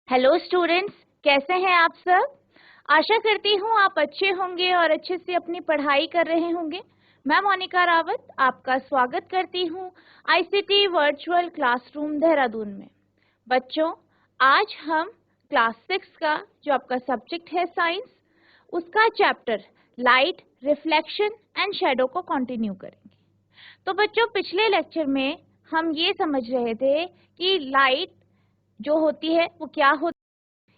Hello students, कैसे हैं आप सब। आशा करती हूँ आप अच्छे होंगे और अच्छे से अपनी पढ़ाई कर रहे होंगे। मैं मोनिका रावत आपका स्वागत करती हूँ आईसीटी वर्चुअल क्लासरूम देहरादून में। बच्चों, आज हम क्लास 6 का जो आपका सब्जेक्ट है साइंस, उसका chapter light, reflection and shadow को कंटिन्यू करेंगे। तो बच्चों, पिछले लेक्चर में हम ये समझ रहे थे कि लाइट जो होती है वो क्या होती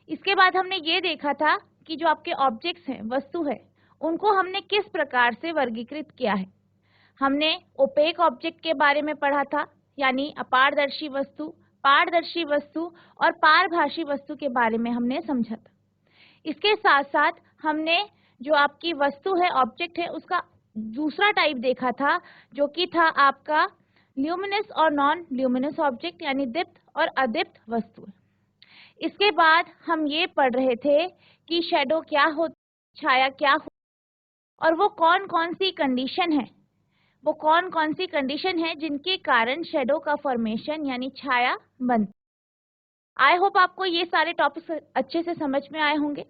है। इसके बाद हमने ये देखा था कि जो आपके ऑब्जेक्ट्स हैं, वस्तु है, उनको हमने किस प्रकार से वर्गीकृत किया है। हमने ओपेक ऑब्जेक्ट के बारे में पढ़ा था, यानी अपारदर्शी वस्तु, पारदर्शी वस्तु और पारभासी वस्तु के बारे में हमने समझा था। इसके साथ साथ हमने जो आपकी वस्तु है, ऑब्जेक्ट है, उसका दूसरा टाइप देखा था, जो कि था आपका ल्यूमिनस और नॉन ल्यूमिनस ऑब्जेक्ट, यानी दीप्त और अदीप्त वस्तु। इसके बाद हम ये पढ़ रहे थे कि शैडो क्या होती, छाया क्या हो, और वो कौन कौन सी कंडीशन है, वो कौन कौन सी कंडीशन है जिनके कारण शैडो का फॉर्मेशन यानी छाया बनती। आई होप आपको ये सारे टॉपिक्स अच्छे से समझ में आए होंगे।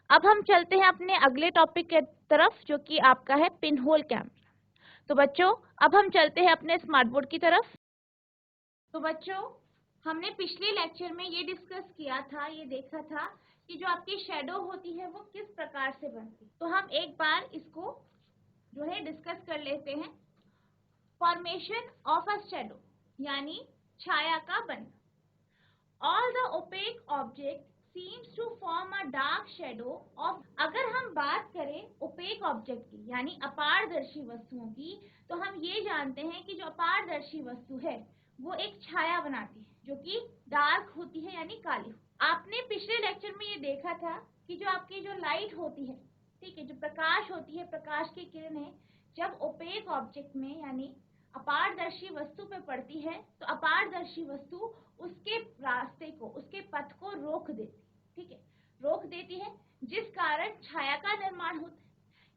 अब हम चलते हैं अपने अगले टॉपिक के तरफ, जो कि आपका है पिन होल कैमरा। तो बच्चों, अब हम चलते हैं अपने स्मार्ट बोर्ड की तरफ। तो बच्चों, हमने पिछले लेक्चर में ये डिस्कस किया था, ये देखा था कि जो आपकी शैडो होती है वो किस प्रकार से बनती है। तो हम एक बार इसको जो है डिस्कस कर लेते हैं। फॉर्मेशन ऑफ अ शैडो यानी छाया का बनना। All the opaque object seems to form a dark shadow of. अगर हम बात करें ओपेक ऑब्जेक्ट की यानी अपारदर्शी वस्तुओं की, तो हम ये जानते हैं कि जो अपारदर्शी वस्तु है वो एक छाया बनाती है जो कि डार्क होती है यानी काली। आपने पिछले लेक्चर में ये देखा था कि जो आपकी जो लाइट होती है, ठीक है, जो प्रकाश होती है, प्रकाश की किरणें जब ओपेक ऑब्जेक्ट में यानी अपारदर्शी वस्तु पे पड़ती है तो अपारदर्शी वस्तु उसके रास्ते को, उसके पथ को रोक देती, ठीक है, रोक देती है, जिस कारण छाया का निर्माण होता है।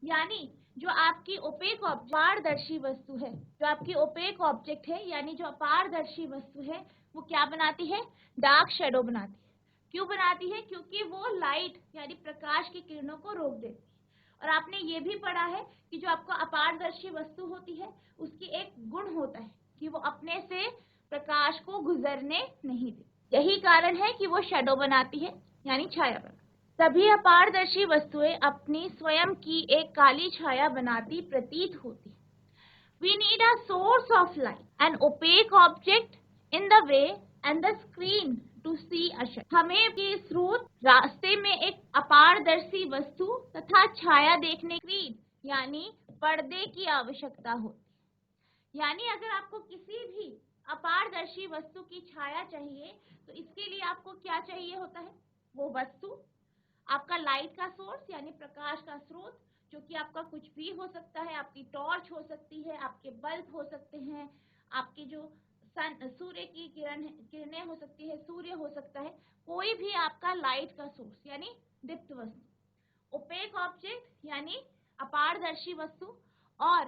यानी जो आपकी ओपेक अपारदर्शी वस्तु है, जो आपकी ओपेक ऑब्जेक्ट है, यानी जो अपारदर्शी वस्तु है, वो क्या बनाती है? डार्क शेडो बनाती है। क्यों बनाती है? क्योंकि वो लाइट यानी प्रकाश की किरणों को रोक देती है। और आपने ये भी पढ़ा है कि जो आपको अपारदर्शी वस्तु होती है उसकी एक गुण होता है कि वो अपने से प्रकाश को गुजरने नहीं देती। यही कारण है कि वो शेडो बनाती है यानी छाया बनाती। सभी अपारदर्शी वस्तुएं अपनी स्वयं की एक काली छाया बनाती प्रतीत होती। We need a source of light, an opaque object in the way and the screen to see a shadow. हमें की स्रोत, रास्ते में एक अपारदर्शी वस्तु तथा छाया देखने स्क्रीन यानी पर्दे की आवश्यकता होती। यानी अगर आपको किसी भी अपारदर्शी वस्तु की छाया चाहिए तो इसके लिए आपको क्या चाहिए होता है? वो वस्तु, आपका लाइट का सोर्स यानी प्रकाश का स्रोत, जो कि आपका कुछ भी हो सकता है, आपकी टॉर्च हो सकती है, आपके बल्ब हो सकते हैं, आपकी जो सूर्य की किरणें हो सकती है, सूर्य हो सकता है, कोई भी आपका लाइट का सोर्स यानी दीप्त वस्तु। ओपेक ऑब्जेक्ट यानी अपारदर्शी वस्तु, और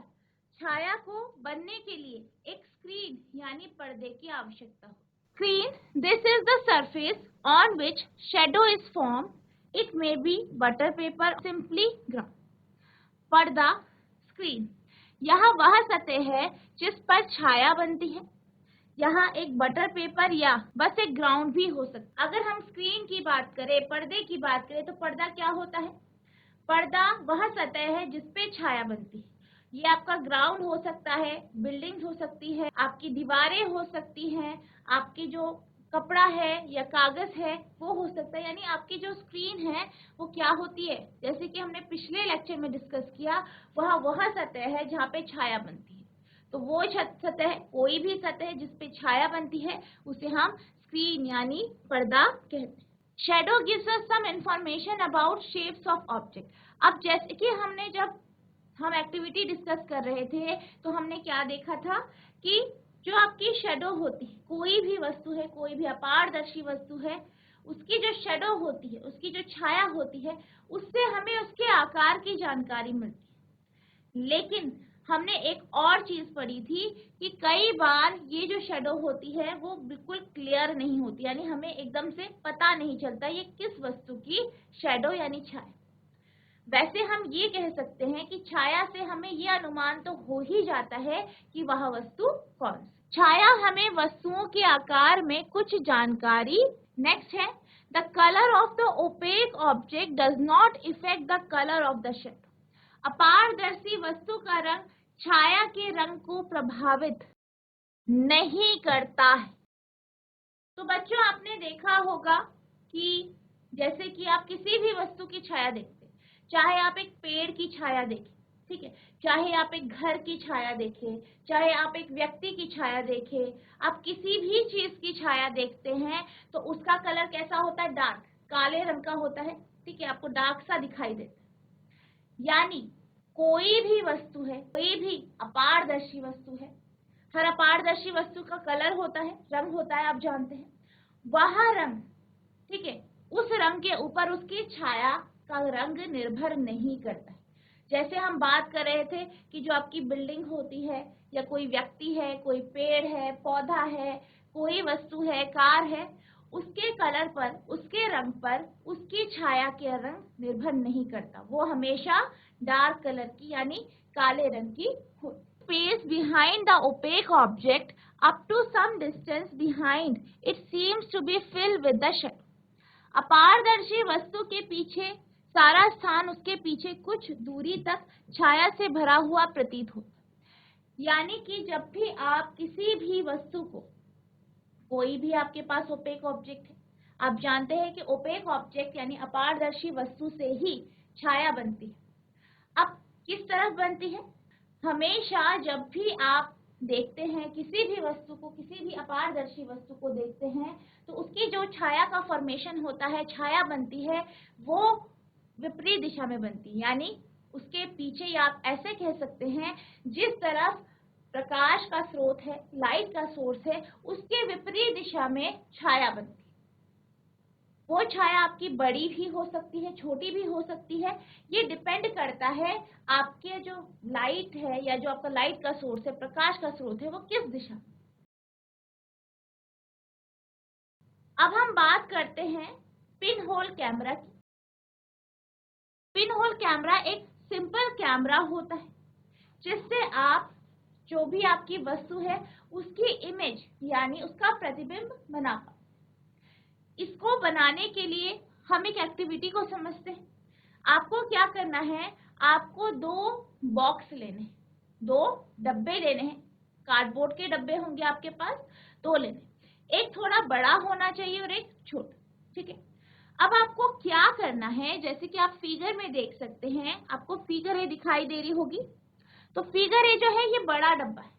छाया को बनने के लिए एक स्क्रीन यानी पर्दे की आवश्यकता हो। Screen, this is the surface on which shadow is form. It may be butter paper, simply ground. पर्दा, स्क्रीन, यह वह सतह है जिस पर छाया बनती है। यहाँ एक बटर पेपर या बस एक ग्राउंड भी हो सकता है। अगर हम स्क्रीन की बात करें, पर्दे की बात करें, तो पर्दा क्या होता है? पर्दा वह सतह है जिसपे छाया बनती है। ये आपका ग्राउंड हो सकता है, बिल्डिंग्स हो सकती है, आपकी दीवारें हो सकती हैं, आपकी जो कपड़ा है या कागज है वो हो सकता है। यानी आपकी जो स्क्रीन है वो क्या होती है? जैसे कि हमने पिछले लेक्चर में डिस्कस किया, वह सतह है जहाँ पे छाया बनती है। तो वो सतह, कोई भी सतह जिसपे छाया बनती है, उसे हम स्क्रीन यानी पर्दा कहते हैं। Shadow gives us some information about shapes of object. अब जैसे कि हमने जब हम एक्टिविटी डिस्कस कर रहे थे तो हमने क्या देखा था कि जो आपकी शेडो होती है, कोई भी वस्तु है, कोई भी अपारदर्शी वस्तु है, उसकी जो शेडो होती है, उसकी जो छाया होती है, उससे हमें उसके आकार की जानकारी मिलती है। लेकिन हमने एक और चीज पढ़ी थी कि कई बार ये जो शेडो होती है वो बिल्कुल क्लियर नहीं होती, यानी हमें एकदम से पता नहीं चलता ये किस वस्तु की शेडो यानी छाया। वैसे हम ये कह सकते हैं कि छाया से हमें ये अनुमान तो हो ही जाता है कि वह वस्तु कौन सी। छाया हमें वस्तुओं के आकार में कुछ जानकारी। नेक्स्ट है, the colour of the opaque object does not effect the colour of the shadow. अपारदर्शी वस्तु का रंग छाया के रंग को प्रभावित नहीं करता है। तो बच्चों, आपने देखा होगा कि जैसे कि आप किसी भी वस्तु की छाया देखते हैं, चाहे आप एक पेड़ की छाया देखें, ठीक है, चाहे आप एक घर की छाया देखें, चाहे आप एक व्यक्ति की छाया देखें, आप किसी भी चीज की छाया देखते हैं तो उसका कलर कैसा होता है? डार्क, काले रंग का होता है, ठीक है, आपको डार्क सा दिखाई देता है। यानी कोई भी वस्तु है, कोई भी अपारदर्शी वस्तु है, हर अपारदर्शी वस्तु का कलर होता है, रंग होता है, आप जानते हैं। वह रंग, ठीक है, उस रंग के ऊपर उसकी छाया का रंग निर्भर नहीं करता है। जैसे हम बात कर रहे थे कि जो आपकी बिल्डिंग होती है या कोई व्यक्ति है, कोई पेड़ है, पौधा है, कोई वस्तु है, कार है, उसके कलर पर, उसके रंग पर उसकी छाया के रंग निर्भर नहीं करता, वो हमेशा डार्क कलर की यानी काले रंग की होती। Space behind the opaque object up to some distance behind it seems to be filled with the shadow. अपारदर्शी वस्तु के पीछे सारा स्थान उसके पीछे कुछ दूरी तक छाया से भरा हुआ प्रतीत होता। यानी कि जब भी आप किसी भी वस्तु को, कोई भी आपके पास ओपेक ऑब्जेक्ट है, आप जानते हैं कि ओपेक ऑब्जेक्ट यानी अपारदर्शी वस्तु से ही छाया बनती है। अब किस तरफ बनती है? हमेशा जब भी आप देखते हैं किसी भी वस्तु को, किसी भी अपारदर्शी वस्तु को देखते हैं तो उसकी जो छाया का फॉर्मेशन होता है, छाया बनती है, वो विपरीत दिशा में बनती है। यानी उसके पीछे, या आप ऐसे कह सकते हैं, जिस तरफ प्रकाश का स्रोत है, लाइट का सोर्स है, उसके विपरीत दिशा में छाया बनती है। वो छाया आपकी बड़ी भी हो सकती है, छोटी भी हो सकती है, ये डिपेंड करता है आपके जो लाइट है या जो आपका लाइट का सोर्स है, प्रकाश का स्रोत है, वो किस दिशा में। अब हम बात करते हैं पिन होल कैमरा की। पिन होल कैमरा एक सिंपल कैमरा होता है जिससे आप जो भी आपकी वस्तु है उसकी इमेज यानी उसका प्रतिबिंब बना पाओ। इसको बनाने के लिए हम एक एक्टिविटी को समझते हैं। आपको क्या करना है? आपको 2 बॉक्स लेने हैं, 2 डब्बे लेने हैं, कार्डबोर्ड के डब्बे होंगे आपके पास, 2 लेने, एक थोड़ा बड़ा होना चाहिए और एक छोटा, ठीक है। अब आपको क्या करना है, जैसे कि आप फिगर में देख सकते हैं, आपको फिगर ए दिखाई दे रही होगी, तो फिगर ए जो है ये बड़ा डब्बा है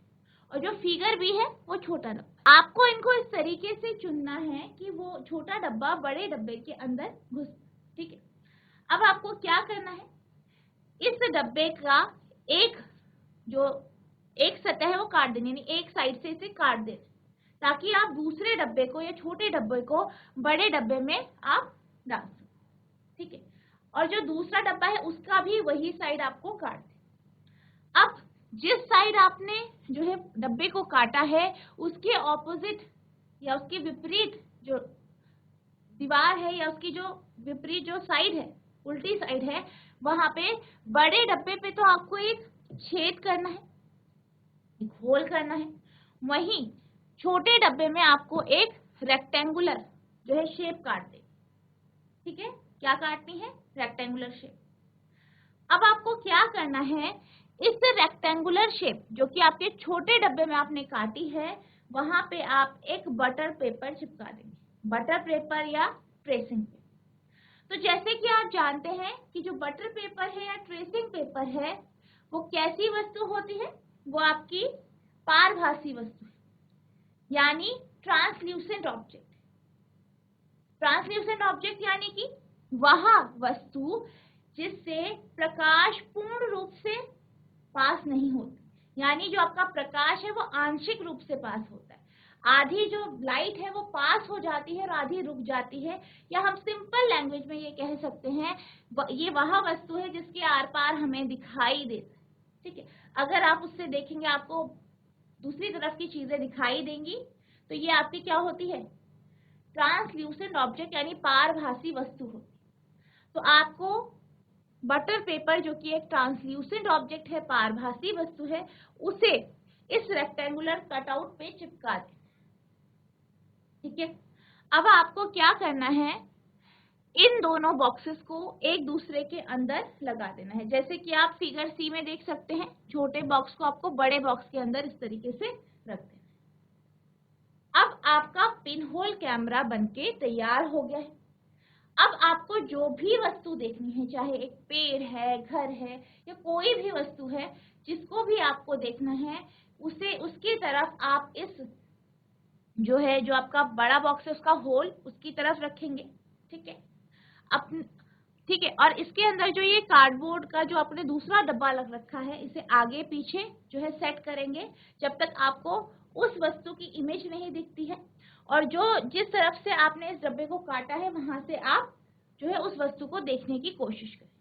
और जो फिगर बी है वो छोटा डब्बा। आपको इनको इस तरीके से चुनना है कि वो छोटा डब्बा बड़े डब्बे के अंदर घुस, ठीक है। अब आपको क्या करना है, इस डब्बे का एक सतह है वो काट देनी, यानी एक साइड से इसे काट देना, ताकि आप दूसरे डब्बे को या छोटे डब्बे को बड़े डब्बे में आप डाल सकते, ठीक है। और जो दूसरा डब्बा है उसका भी वही साइड आपको काट देना। अब जिस साइड आपने जो है डब्बे को काटा है उसके ऑपोजिट या उसके विपरीत जो दीवार है या उसकी जो विपरीत जो साइड है, उल्टी साइड है, वहां पे बड़े डब्बे पे तो आपको एक छेद करना है, एक होल करना है। वहीं छोटे डब्बे में आपको एक रेक्टेंगुलर जो है शेप काट दे, ठीक है। क्या काटनी है? Rectangular shape. अब आपको क्या करना है, इस रेक्टेंगुलर शेप जो कि आपके छोटे डब्बे में आपने काटी है, वहां पे आप एक बटर पेपर चिपका देंगे, बटर पेपर या ट्रेसिंग पेपर। तो जैसे कि आप जानते हैं कि जो बटर पेपर है या ट्रेसिंग पेपर है वो कैसी वस्तु होती है? वो आपकी पारभासी वस्तु है, यानी ट्रांसल्यूसेंट ऑब्जेक्ट। ट्रांसल्यूसेंट ऑब्जेक्ट यानी कि वह वस्तु जिससे प्रकाश पूर्ण रूप से पास नहीं होती, यानी जो आपका प्रकाश है वो आंशिक रूप से पास होता है, आधी जो लाइट है वो पास हो जाती है और आधी रुक जाती है। या हम सिंपल लैंग्वेज में ये कह सकते हैं ये वह वस्तु है जिसके आर पार हमें दिखाई देता है, ठीक है। अगर आप उससे देखेंगे आपको दूसरी तरफ की चीजें दिखाई देंगी, तो ये आपकी क्या होती है, ट्रांसल्यूसेंट ऑब्जेक्ट यानी पारभासी वस्तु होती है। तो आपको बटर पेपर जो कि एक ट्रांसल्यूसेंट ऑब्जेक्ट है, पारभासी वस्तु है, उसे इस रेक्टेंगुलर कटआउट पे चिपका दें। ठीक है। अब आपको क्या करना है, इन दोनों बॉक्सेस को एक दूसरे के अंदर लगा देना है। जैसे कि आप फिगर सी में देख सकते हैं, छोटे बॉक्स को आपको बड़े बॉक्स के अंदर इस तरीके से रख देना। अब आपका पिन होल कैमरा बनके तैयार हो गया है। अब आपको जो भी वस्तु देखनी है, चाहे एक पेड़ है, घर है, या कोई भी वस्तु है, जिसको भी आपको देखना है, उसे उसकी तरफ आप इस जो है, जो आपका बड़ा बॉक्स है उसका होल उसकी तरफ रखेंगे। ठीक है। ठीक है। और इसके अंदर जो ये कार्डबोर्ड का जो आपने दूसरा डब्बा लग रखा है, इसे आगे पीछे जो है सेट करेंगे, जब तक आपको उस वस्तु की इमेज नहीं दिखती है। और जो जिस तरफ से आपने इस डब्बे को काटा है, वहां से आप जो है उस वस्तु को देखने की कोशिश करें।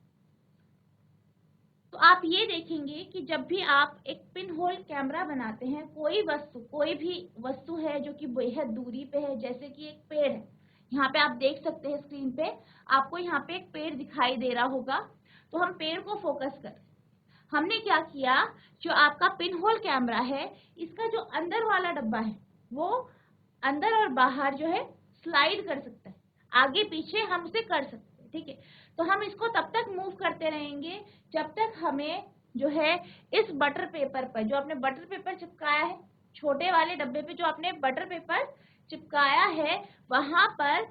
तो आप ये देखेंगे कि जब भी आप एक पिन होल कैमरा बनाते हैं, कोई भी वस्तु है जो कि बेहद दूरी पे है, जैसे कि एक पेड़ है, यहाँ पे आप देख सकते हैं स्क्रीन पे, आपको यहाँ पे एक पेड़ दिखाई दे रहा होगा। तो हम पेड़ को फोकस करें। हमने क्या किया, जो आपका पिन होल कैमरा है, इसका जो अंदर वाला डब्बा है, वो अंदर और बाहर जो है स्लाइड कर सकता है, आगे पीछे हम उसे कर सकते हैं। ठीक है। तो हम इसको तब तक मूव करते रहेंगे जब तक हमें जो है इस बटर पेपर पर, जो आपने बटर पेपर चिपकाया है, छोटे वाले डब्बे पे जो आपने बटर पेपर चिपकाया है, वहां पर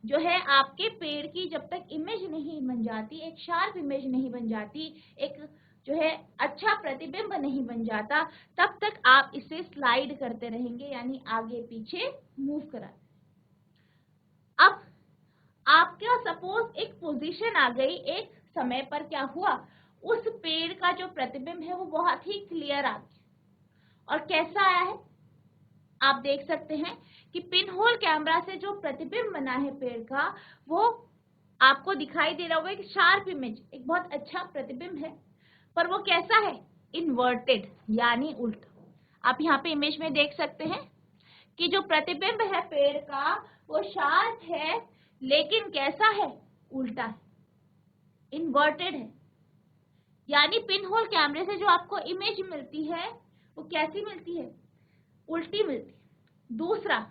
जो है आपके पेड़ की जब तक इमेज नहीं बन जाती, एक शार्प इमेज नहीं बन जाती, एक जो है अच्छा प्रतिबिंब नहीं बन जाता, तब तक आप इसे स्लाइड करते रहेंगे, यानी आगे पीछे मूव कराते। अब आपका सपोज एक पोजीशन आ गई, एक समय पर क्या हुआ, उस पेड़ का जो प्रतिबिंब है वो बहुत ही क्लियर आ गया। और कैसा आया है, आप देख सकते हैं कि पिन होल कैमरा से जो प्रतिबिंब बना है पेड़ का, वो आपको दिखाई दे रहा होगा, एक शार्प इमेज, एक बहुत अच्छा प्रतिबिंब है। पर वो कैसा है, इन्वर्टेड यानी उल्टा। आप यहाँ पे इमेज में देख सकते हैं कि जो प्रतिबिंब है पेड़ का, वो शार्प है, लेकिन कैसा है, उल्टा है, इन्वर्टेड है। यानी पिन होल कैमरे से जो आपको इमेज मिलती है, वो कैसी मिलती है, उल्टी मिलती है। दूसरा,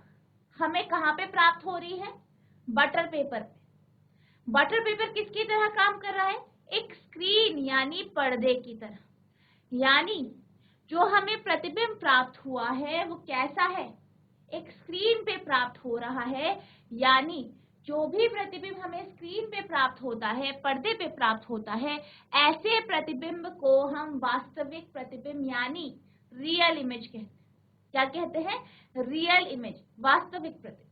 हमें कहाँ पे प्राप्त हो रही है, बटर पेपर पे। बटर पेपर किसकी तरह काम कर रहा है, एक स्क्रीन यानी पर्दे की तरह। यानी जो हमें प्रतिबिंब प्राप्त हुआ है वो कैसा है, एक स्क्रीन पे प्राप्त हो रहा है। यानी जो भी प्रतिबिंब हमें स्क्रीन पे प्राप्त होता है, पर्दे पे प्राप्त होता है, ऐसे प्रतिबिंब को हम वास्तविक प्रतिबिंब यानी रियल इमेज कहते हैं। क्या कहते हैं, रियल इमेज, वास्तविक प्रतिबिंब।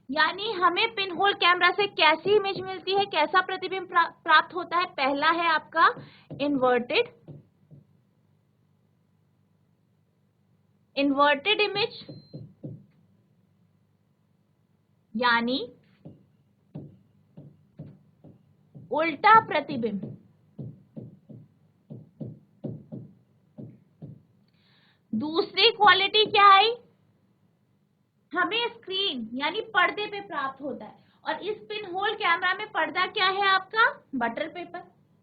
यानी हमें पिन होल कैमरा से कैसी इमेज मिलती है, कैसा प्रतिबिंब प्राप्त होता है। पहला है आपका इन्वर्टेड इमेज, यानी उल्टा प्रतिबिंब। दूसरी क्वालिटी क्या आई, हमें स्क्रीन यानी पर्दे पे प्राप्त होता है, और इस पिन होल कैमरा में पर्दा क्या है आपका, बटर पेपर।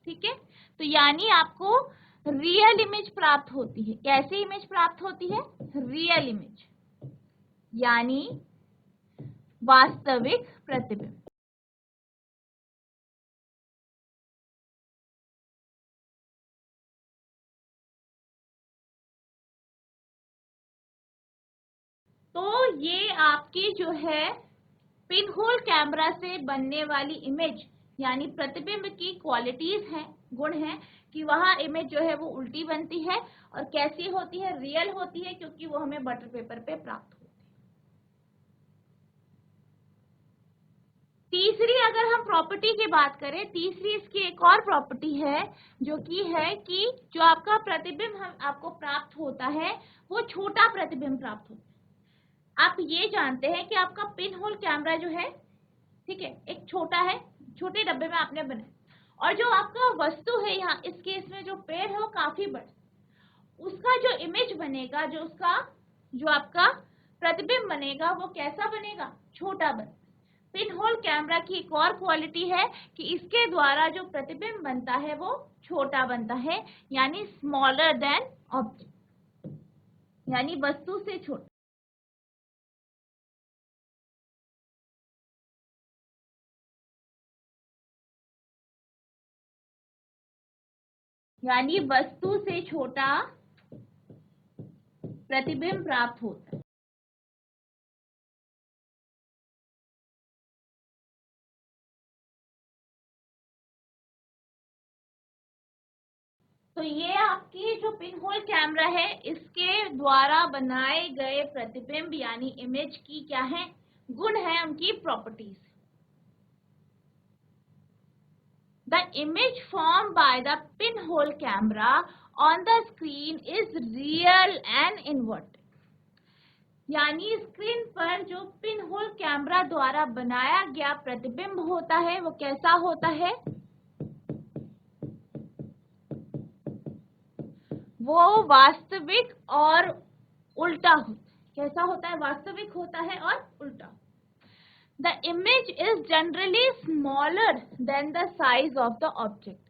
ठीक है। तो यानी आपको रियल इमेज प्राप्त होती है। कैसी इमेज प्राप्त होती है, रियल इमेज, यानी वास्तविक प्रतिबिंब। तो ये आपकी जो है पिन होल कैमरा से बनने वाली इमेज यानी प्रतिबिंब की क्वालिटीज हैं, गुण हैं, कि वह इमेज जो है वो उल्टी बनती है और कैसी होती है, रियल होती है, क्योंकि वो हमें बटर पेपर पे प्राप्त होती है। तीसरी अगर हम प्रॉपर्टी की बात करें, तीसरी इसकी एक और प्रॉपर्टी है, जो कि है कि जो आपका प्रतिबिंब आपको प्राप्त होता है, वो छोटा प्रतिबिंब प्राप्त होता है। आप ये जानते हैं कि आपका पिन होल कैमरा जो है, ठीक है, एक छोटा है, छोटे डब्बे में आपने बनाया, और जो आपका वस्तु है यहाँ इस केस में जो पेड़ है वो काफी बड़ा। उसका जो इमेज बनेगा, जो आपका प्रतिबिंब बनेगा वो कैसा बनेगा, छोटा बनेगा। पिन होल कैमरा की एक और क्वालिटी है कि इसके द्वारा जो प्रतिबिंब बनता है वो छोटा बनता है, यानी स्मॉलर देन ऑब्जेक्ट, यानी वस्तु से छोटा। यानी वस्तु से छोटा प्रतिबिंब प्राप्त होता है। तो ये आपकी जो पिन होल कैमरा है, इसके द्वारा बनाए गए प्रतिबिंब यानी इमेज की क्या है, गुण है, उनकी properties. The image formed by the pinhole camera on the screen is real and inverted. यानी स्क्रीन पर जो पिन होल कैमरा द्वारा बनाया गया प्रतिबिंब होता है वो कैसा होता है, वो वास्तविक और उल्टा होता है। कैसा होता है, वास्तविक होता है और उल्टा। The image is generally smaller than the size of the object.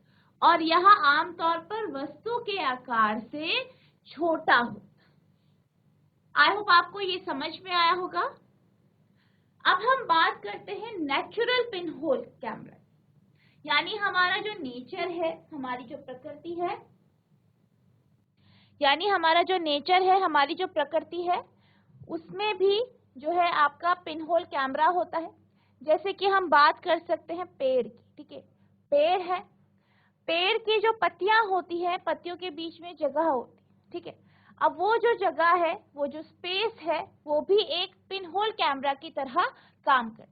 और यह आमतौर पर वस्तु के आकार से छोटा होता है। आई होप आपको ये समझ में आया होगा। अब हम बात करते हैं नेचुरल पिन होल कैमरा, यानी हमारा जो नेचर है, हमारी जो प्रकृति है, हमारी जो प्रकृति है, उसमें भी जो है आपका पिन होल कैमरा होता है। जैसे कि हम बात कर सकते हैं पेड़ की, ठीक है, पेड़ है, पेड़ की जो पत्तियां होती है, पत्तियों के बीच में जगह होती है, ठीक है। अब वो जो जगह है, वो जो स्पेस है, वो भी एक पिन होल कैमरा की तरह काम करती है।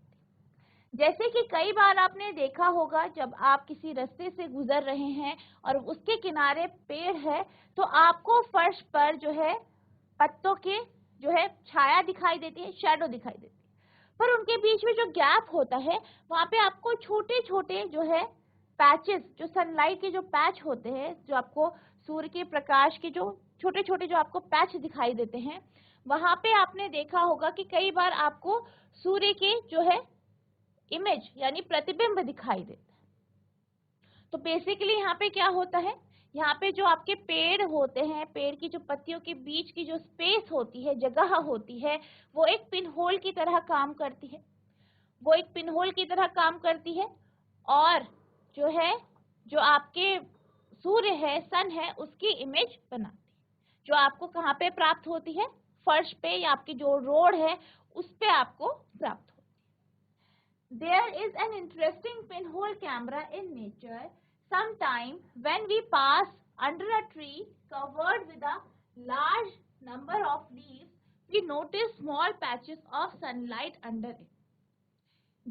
जैसे कि कई बार आपने देखा होगा, जब आप किसी रास्ते से गुजर रहे हैं और उसके किनारे पेड़ है, तो आपको फर्श पर जो है पत्तों के जो है छाया दिखाई देती है, शैडो दिखाई देती है, पर उनके बीच में जो गैप होता है, वहां पे आपको छोटे छोटे जो है पैचेस, जो सनलाइट के जो पैच होते हैं, जो आपको सूर्य के प्रकाश के जो छोटे छोटे जो आपको पैच दिखाई देते हैं, वहां पे आपने देखा होगा कि कई बार आपको सूर्य के जो है इमेज यानी प्रतिबिंब दिखाई देता है। तो बेसिकली यहाँ पे क्या होता है, यहाँ पे जो आपके पेड़ होते हैं, पेड़ की जो पत्तियों के बीच की जो स्पेस होती है, जगह होती है, वो एक पिन होल की तरह काम करती है, वो एक पिन होल की तरह काम करती है। और जो है, जो आपके सूर्य है, सन है, उसकी इमेज बनाती है, जो आपको कहाँ पे प्राप्त होती है, फर्श पे या आपकी जो रोड है उस पे आपको प्राप्त होती है। There is an interesting pinhole camera in nature. Sometime when we pass under a tree covered with a large number of leaves, we notice small patches of sunlight under it.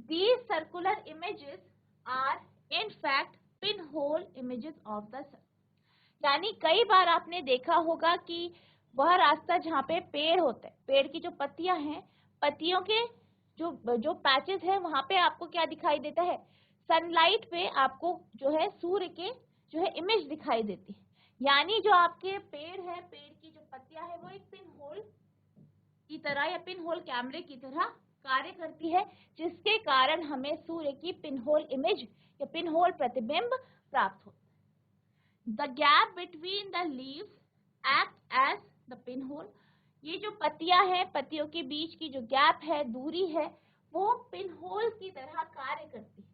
These circular images are in fact pinhole images of the sun. यानी कई बार आपने देखा होगा कि वह रास्ता जहाँ पे पेड़ होता है, पेड़ की जो पत्तियां हैं, पत्तियों के जो पैचेस है, वहां पे आपको क्या दिखाई देता है, सनलाइट पे आपको जो है सूर्य के जो है इमेज दिखाई देती है। यानी जो आपके पेड़ है, पेड़ की जो पत्तियां है, वो एक पिन होल की तरह या पिन होल कैमरे की तरह कार्य करती है, जिसके कारण हमें सूर्य की पिन होल इमेज या पिन होल प्रतिबिंब प्राप्त होता है। The gap between the leaves act as the pinhole. ये जो पत्तियां हैं, पत्तियों के बीच की जो गैप है, दूरी है, वो पिन होल की तरह कार्य करती है।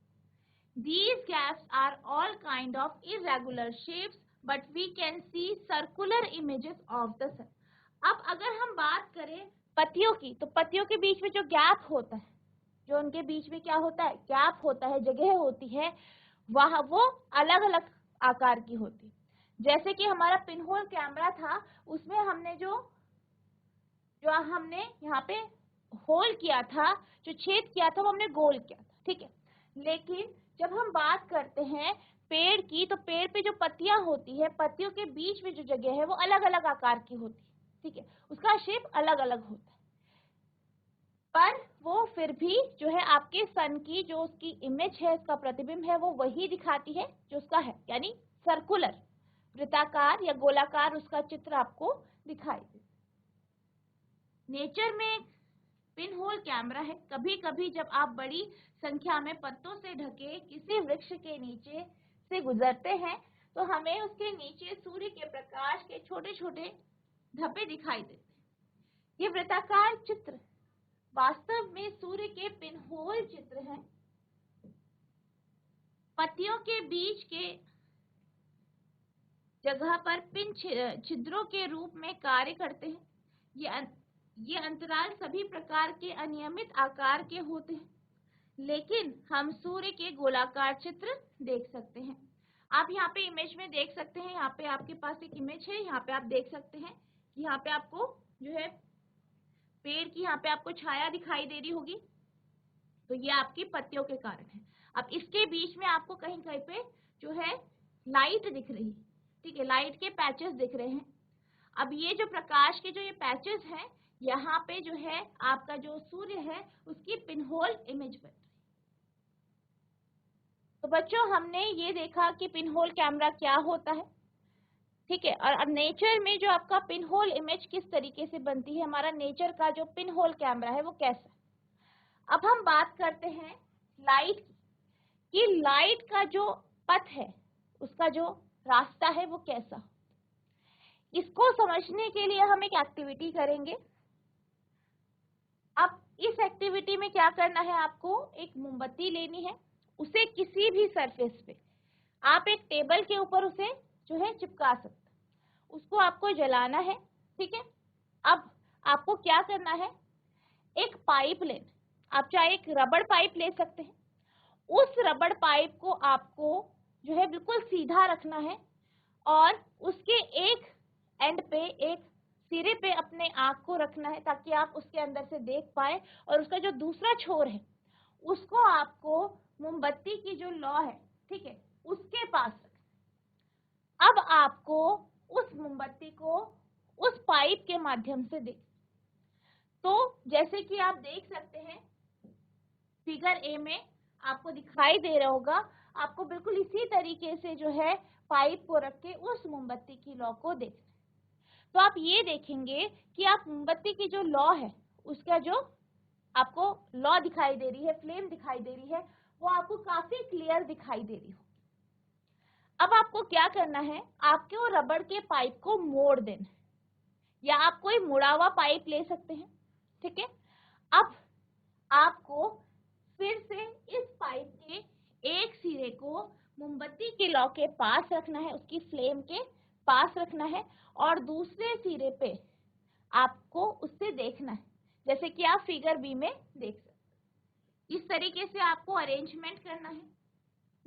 These gaps are all kind of irregular shapes, but we can see circular images of the sun. अब अगर हम बात करें पत्तियों की, तो पत्तियों के बीच में जो गैप होता है, जो उनके बीच में क्या होता है, गैप होता है, जगह होती है, वह वो अलग अलग आकार की होती। जैसे कि हमारा पिनहोल कैमरा था, उसमें हमने जो हमने यहाँ पे होल किया था, जो छेद किया था, वो हमने गोल किया था, ठीक है। लेकिन जब हम बात करते हैं पेड़ की, तो पेड़ पे जो पत्तियां होती है, पत्तियों के बीच में जो जगह है, वो अलग अलग आकार की होती है, ठीक है, उसका शेप अलग अलग होता है, पर वो फिर भी जो है आपके सन की जो उसकी इमेज है, उसका प्रतिबिंब है, वो वही दिखाती है जो उसका है, यानी सर्कुलर, वृत्ताकार या गोलाकार उसका चित्र आपको दिखाई दे। नेचर में पिन होल कैमरा है। कभी कभी जब आप बड़ी संख्या में पत्तों से ढके किसी वृक्ष के नीचे से गुजरते हैं तो हमें उसके नीचे सूर्य के प्रकाश के छोटे छोटे धब्बे दिखाई देते हैं। ये वृत्ताकार चित्र वास्तव में सूर्य के पिन होल चित्र हैं। पत्तियों के बीच के जगह पर पिन छिद्रों के रूप में कार्य करते हैं। ये अंतराल सभी प्रकार के अनियमित आकार के होते हैं, लेकिन हम सूर्य के गोलाकार चित्र देख सकते हैं। आप यहाँ पे इमेज में देख सकते हैं, यहाँ पे आपके पास एक इमेज है, यहाँ पे आप देख सकते हैं कि यहाँ पे आपको जो है पेड़ की यहाँ पे आपको छाया दिखाई दे रही होगी, तो ये आपकी पत्तियों के कारण है। अब इसके बीच में आपको कहीं कहीं पे जो है लाइट दिख रही है, ठीक है, लाइट के पैचेस दिख रहे हैं। अब ये जो प्रकाश के जो ये पैचेस हैं, यहाँ पे जो है आपका जो सूर्य है उसकी पिनहोल इमेज बन रही है। तो बच्चों हमने ये देखा कि पिनहोल कैमरा क्या होता है, ठीक है। और अब नेचर में जो आपका पिनहोल इमेज किस तरीके से बनती है, हमारा नेचर का जो पिनहोल कैमरा है वो कैसा। अब हम बात करते हैं लाइट की, लाइट का जो पथ है उसका जो रास्ता है वो कैसा। इसको समझने के लिए हम एक एक्टिविटी करेंगे। अब इस एक्टिविटी में क्या करना है, आपको एक मोमबत्ती लेनी है, उसे किसी भी सरफेस पे आप एक टेबल के ऊपर उसे जो है चिपका सकते हैं, उसको आपको जलाना है, ठीक है। अब आपको क्या करना है, एक पाइप लेना, आप चाहे एक रबड़ पाइप ले सकते हैं। उस रबड़ पाइप को आपको जो है बिल्कुल सीधा रखना है और उसके एक एंड पे, एक सिरे पे अपने आँख को रखना है ताकि आप उसके अंदर से देख पाए, और उसका जो दूसरा छोर है उसको आपको मोमबत्ती की जो लौ है, ठीक है, उसके पास रखना। अब आपको उस मोमबत्ती को उस पाइप के माध्यम से देख, तो जैसे कि आप देख सकते हैं फिगर ए में आपको दिखाई दे रहा होगा, आपको बिल्कुल इसी तरीके से जो है पाइप को रख के उस मोमबत्ती की लौ को देखना है। तो आप ये देखेंगे कि आप मोमबत्ती की जो लौ है उसका जो आपको लौ दिखाई दे रही है, फ्लेम दिखाई दे रही है, वो आपको काफी क्लियर दिखाई दे रही हो। अब आपको क्या करना है, आपको रबड़ के पाइप को मोड़ देना है, या आप कोई मुड़ा हुआ पाइप ले सकते हैं, ठीक है। अब आपको फिर से इस पाइप के एक सिरे को मोमबत्ती के लौ के पास रखना है, उसकी फ्लेम के पास रखना है, और दूसरे सिरे पे आपको उससे देखना है, जैसे कि आप फिगर बी में देख सकते हैं। इस तरीके से आपको अरेंजमेंट करना है,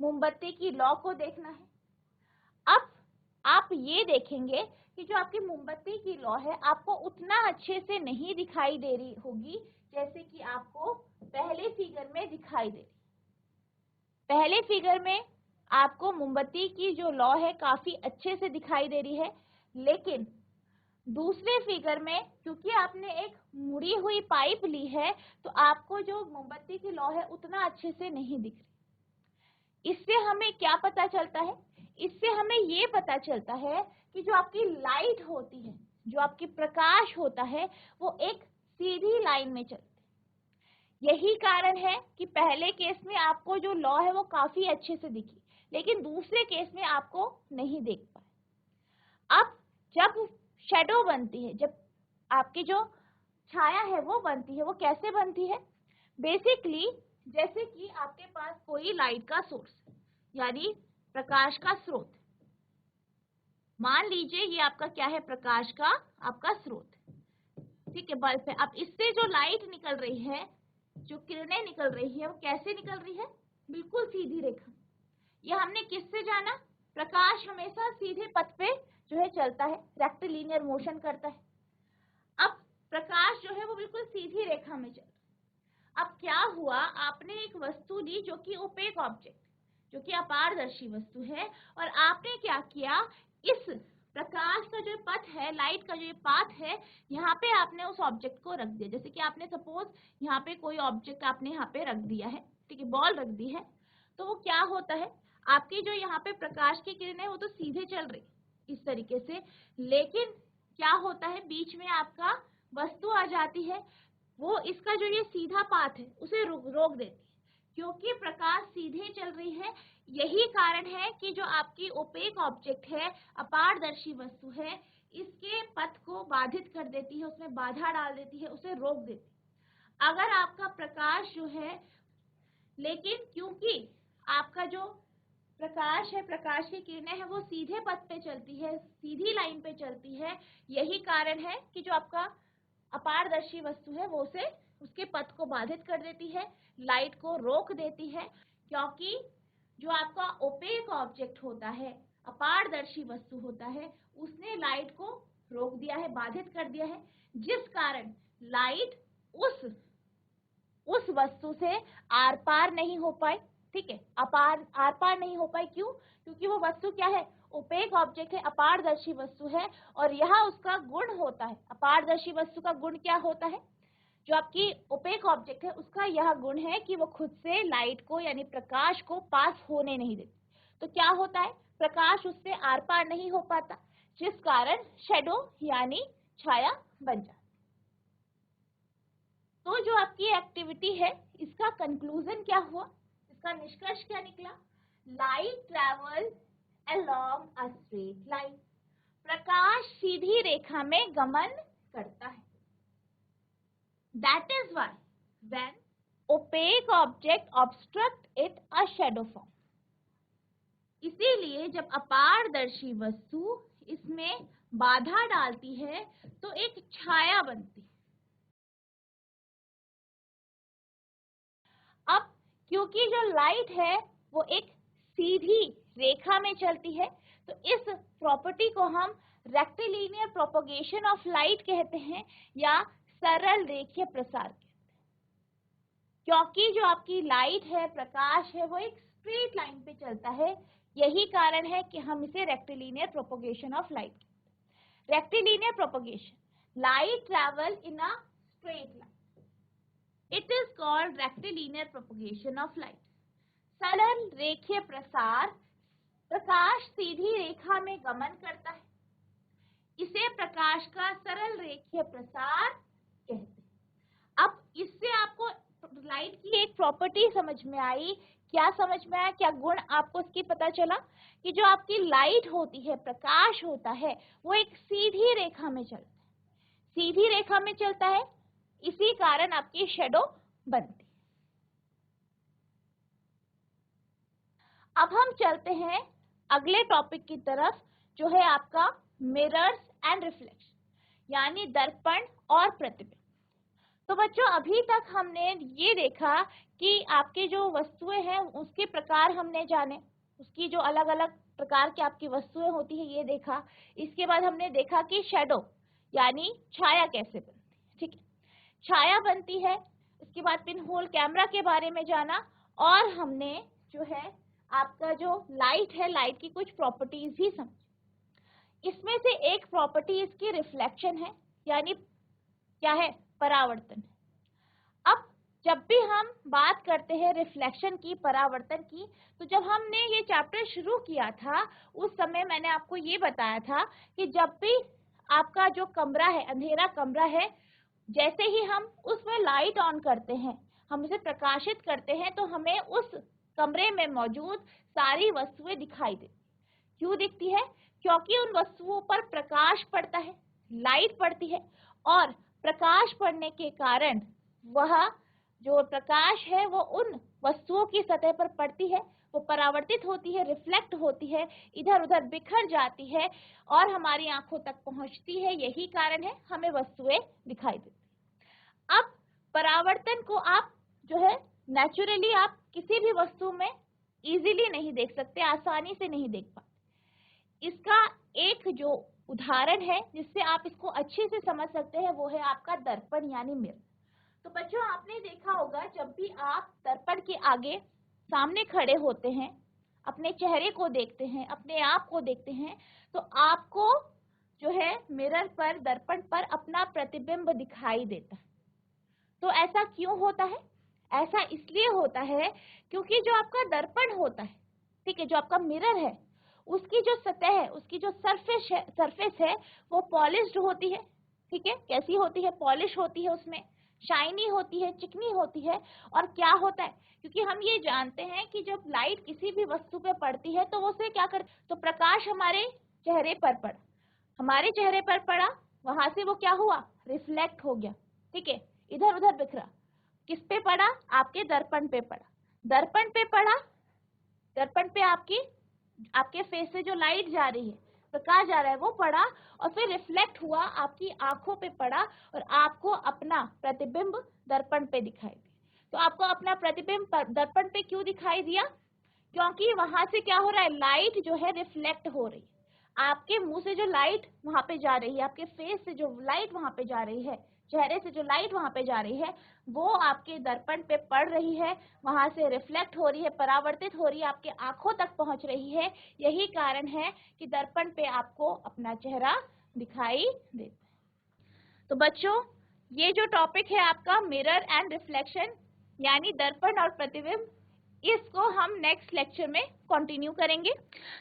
मोमबत्ती की लौ को देखना है। अब आप ये देखेंगे कि जो आपकी मोमबत्ती की लौ है आपको उतना अच्छे से नहीं दिखाई दे रही होगी जैसे कि आपको पहले फिगर में दिखाई दे रही। पहले फिगर में आपको मोमबत्ती की जो लौ है काफी अच्छे से दिखाई दे रही है, लेकिन दूसरे फिगर में क्योंकि आपने एक मुड़ी हुई पाइप ली है तो आपको जो मोमबत्ती की लौ है उतना अच्छे से नहीं दिख रही। इससे हमें क्या पता चलता है, इससे हमें ये पता चलता है कि जो आपकी लाइट होती है, जो आपकी प्रकाश होता है, वो एक सीधी लाइन में चलती है। यही कारण है कि पहले केस में आपको जो लौ है वो काफी अच्छे से दिखी, लेकिन दूसरे केस में आपको नहीं देख पाए। अब जब शेडो बनती है, जब आपकी जो छाया है वो बनती है, वो कैसे बनती है, बेसिकली जैसे कि आपके पास कोई लाइट का सोर्स यानी प्रकाश का स्रोत, मान लीजिए ये आपका क्या है, प्रकाश का आपका स्रोत, ठीक है, बल्ब है। अब इससे जो लाइट निकल रही है, जो किरणें निकल रही है, वो कैसे निकल रही है, बिल्कुल सीधी रेखा। ये हमने किससे जाना, प्रकाश हमेशा सीधे पथ पे जो है चलता है, रेक्टिलिनियर मोशन करता है। अब प्रकाश जो है वो बिल्कुल सीधी रेखा में चल रहा है। अब क्या हुआ, आपने एक वस्तु ली जो कि ओपेक ऑब्जेक्ट, जो कि अपारदर्शी वस्तु है, और आपने क्या किया, इस प्रकाश का जो पथ है, लाइट का जो पाथ है, यहाँ पे आपने उस ऑब्जेक्ट को रख दिया। जैसे कि आपने सपोज यहाँ पे कोई ऑब्जेक्ट आपने यहाँ पे रख दिया है, ठीक है, बॉल रख दी है, तो वो क्या होता है, आपकी जो यहाँ पे प्रकाश की किरणें वो तो सीधे चल रही, इस तरीके से। लेकिन क्या होता है, बीच में आपका वस्तु आ जाती है, वो इसका जो ये सीधा पाथ है उसे रोक देती है, क्योंकि प्रकाश सीधे चल रही है। यही कारण है कि जो आपकी ओपेक ऑब्जेक्ट है, अपारदर्शी वस्तु है, इसके पथ को बाधित कर देती है, उसमें बाधा डाल देती है, उसे रोक देती है। अगर आपका प्रकाश जो है, लेकिन क्योंकि आपका जो प्रकाश है, प्रकाश की किरणें हैं, वो सीधे पथ पे चलती है, सीधी लाइन पे चलती है, यही कारण है कि जो आपका अपारदर्शी वस्तु है वो उसे उसके पथ को बाधित कर देती है, लाइट को रोक देती है। क्योंकि जो आपका ओपेक ऑब्जेक्ट होता है, अपारदर्शी वस्तु होता है, उसने लाइट को रोक दिया है, बाधित कर दिया है, जिस कारण लाइट उस वस्तु से आर पार नहीं हो पाई। ठीक है, आर पार नहीं हो पाई, क्यों? क्योंकि वो वस्तु क्या है, ओपेक ऑब्जेक्ट है, अपारदर्शी वस्तु है, और यह उसका गुण होता है। अपारदर्शी वस्तु का गुण क्या होता है? जो आपकी ओपेक ऑब्जेक्ट है उसका यह गुण है कि वो खुद से लाइट को यानी प्रकाश को पास होने नहीं देती। तो क्या होता है, प्रकाश उससे आर पार नहीं हो पाता, जिस कारण शैडो यानी छाया बन जाती। तो जो आपकी एक्टिविटी है, इसका कंक्लूजन क्या हुआ, इसका निष्कर्ष क्या निकला? Light travel along a straight line. प्रकाश सीधी रेखा में गमन करता है। That is why when opaque object obstruct it a shadow form. इसीलिए जब अपारदर्शी वस्तु इसमें बाधा डालती है तो एक छाया बनती है। अब क्योंकि जो लाइट है वो एक सीधी रेखा में चलती है, तो इस प्रॉपर्टी को हम रेक्टिलिनियर प्रोपगेशन ऑफ लाइट कहते हैं, या सरल रेखीय प्रसार कहते हैं। क्योंकि जो आपकी लाइट है, प्रकाश है, वो एक स्ट्रेट लाइन पे चलता है, यही कारण है कि हम इसे रेक्टिलिनियर प्रोपगेशन ऑफ लाइट कहते हैं। Rectilinear propagation, light travel in a straight line, it is called rectilinear propagation of light. सरल रेखीय प्रसार, प्रकाश सीधी रेखा में गमन करता है, इसे प्रकाश का सरल रेखीय प्रसार कहते हैं। अब इससे आपको लाइट की एक प्रॉपर्टी समझ में आई। क्या समझ में आया, क्या गुण आपको इसकी पता चला? कि जो आपकी लाइट होती है, प्रकाश होता है, वो एक सीधी रेखा में चलता है, सीधी रेखा में चलता है, इसी कारण आपकी शैडो बनती है। अब हम चलते हैं अगले टॉपिक की तरफ, जो है आपका मिरर्स एंड रिफ्लेक्शन, यानी दर्पण और प्रतिबिंब। तो बच्चों, अभी तक हमने ये देखा कि आपके जो वस्तुएं हैं उसके प्रकार हमने जाने, उसकी जो अलग अलग प्रकार की आपकी वस्तुएं होती है ये देखा। इसके बाद हमने देखा कि शैडो यानी छाया कैसे बनती है। ठीक है, छाया बनती है। इसके बाद पिन होल कैमरा के बारे में जाना, और हमने जो है आपका जो लाइट है, लाइट की कुछ प्रॉपर्टीज भी समझी। इसमें से एक प्रॉपर्टी इसकी रिफ्लेक्शन है, यानी क्या है, परावर्तन। अब जब भी हम बात करते हैं रिफ्लेक्शन की, परावर्तन की, तो जब हमने ये चैप्टर शुरू किया था उस समय मैंने आपको ये बताया था कि जब भी आपका जो कमरा है, अंधेरा कमरा है, जैसे ही हम उसमें लाइट ऑन करते हैं, हम उसे प्रकाशित करते हैं, तो हमें उस कमरे में मौजूद सारी वस्तुएं दिखाई देती। क्यों दिखती है? क्योंकि उन वस्तुओं पर प्रकाश पड़ता है, लाइट पड़ती है, और प्रकाश पड़ने के कारण वह जो प्रकाश है वो उन वस्तुओं की सतह पर पड़ती है, वो परावर्तित होती है, रिफ्लेक्ट होती है, इधर उधर बिखर जाती है और हमारी आंखों तक पहुंचती है। यही कारण है हमें वस्तुएं दिखाई देती। अब परावर्तन को आप जो है नेचुरली आप किसी भी वस्तु में इजीली नहीं देख सकते, आसानी से नहीं देख पाते। इसका एक जो उदाहरण है जिससे आप इसको अच्छे से समझ सकते हैं, वो है आपका दर्पण यानी मिरर। तो बच्चों, आपने देखा होगा जब भी आप दर्पण के आगे सामने खड़े होते हैं, अपने चेहरे को देखते हैं, अपने आप को देखते हैं, तो आपको जो है मिरर पर, दर्पण पर अपना प्रतिबिंब दिखाई देता है। तो ऐसा क्यों होता है? ऐसा इसलिए होता है क्योंकि जो आपका दर्पण होता है, ठीक है, जो आपका मिरर है, उसकी जो सतह है, उसकी जो सरफेस है वो पॉलिश्ड होती है, ठीक है। कैसी होती है? पॉलिश होती है, उसमें शाइनी होती है, चिकनी होती है। और क्या होता है, क्योंकि हम ये जानते हैं कि जब लाइट किसी भी वस्तु पे पड़ती है तो वो उसे क्या कर, तो प्रकाश हमारे चेहरे पर पड़ा, हमारे चेहरे पर पड़ा, वहां से वो क्या हुआ, रिफ्लेक्ट हो गया, ठीक है, इधर उधर बिखरा। किस पे पड़ा? आपके दर्पण पे पड़ा। दर्पण पे पड़ा, दर्पण पे आपके फेस से जो लाइट जा रही है, प्रकाश जा रहा है, वो पड़ा और फिर रिफ्लेक्ट हुआ, आपकी आंखों पे पड़ा और आपको अपना प्रतिबिंब दर्पण पे दिखाई दिया। तो आपको अपना प्रतिबिंब दर्पण पे क्यों दिखाई दिया? क्योंकि वहां से क्या हो रहा है, लाइट जो है रिफ्लेक्ट हो रही है। आपके मुंह से जो लाइट वहां पे जा रही है, आपके फेस से जो लाइट वहां पे जा रही है, चेहरे से जो लाइट वहां पे जा रही है, वो आपके दर्पण पे पड़ रही है, वहां से रिफ्लेक्ट हो रही है, परावर्तित हो रही है, आपके आंखों तक पहुंच रही है। यही कारण है कि दर्पण पे आपको अपना चेहरा दिखाई देता है। तो बच्चों, ये जो टॉपिक है आपका मिरर एंड रिफ्लेक्शन, यानी दर्पण और प्रतिबिंब, इसको हम नेक्स्ट लेक्चर में कंटिन्यू करेंगे।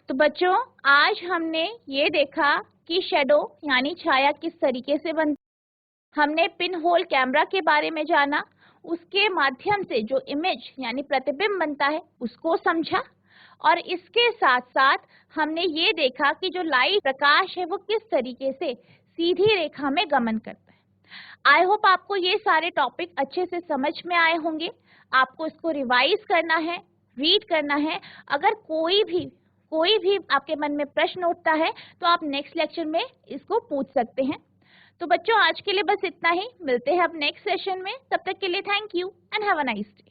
तो बच्चों, आज हमने ये देखा कि शैडो यानी छाया किस तरीके से बनती है। हमने पिन होल कैमरा के बारे में जाना, उसके माध्यम से जो इमेज यानी प्रतिबिंब बनता है उसको समझा, और इसके साथ साथ हमने ये देखा कि जो लाइट प्रकाश है वो किस तरीके से सीधी रेखा में गमन करता है। आई होप आपको ये सारे टॉपिक अच्छे से समझ में आए होंगे। आपको इसको रिवाइज करना है, रीड करना है। अगर कोई भी आपके मन में प्रश्न उठता है तो आप नेक्स्ट लेक्चर में इसको पूछ सकते हैं। तो बच्चों, आज के लिए बस इतना ही। मिलते हैं अब नेक्स्ट सेशन में। तब तक के लिए thank you and have a nice day.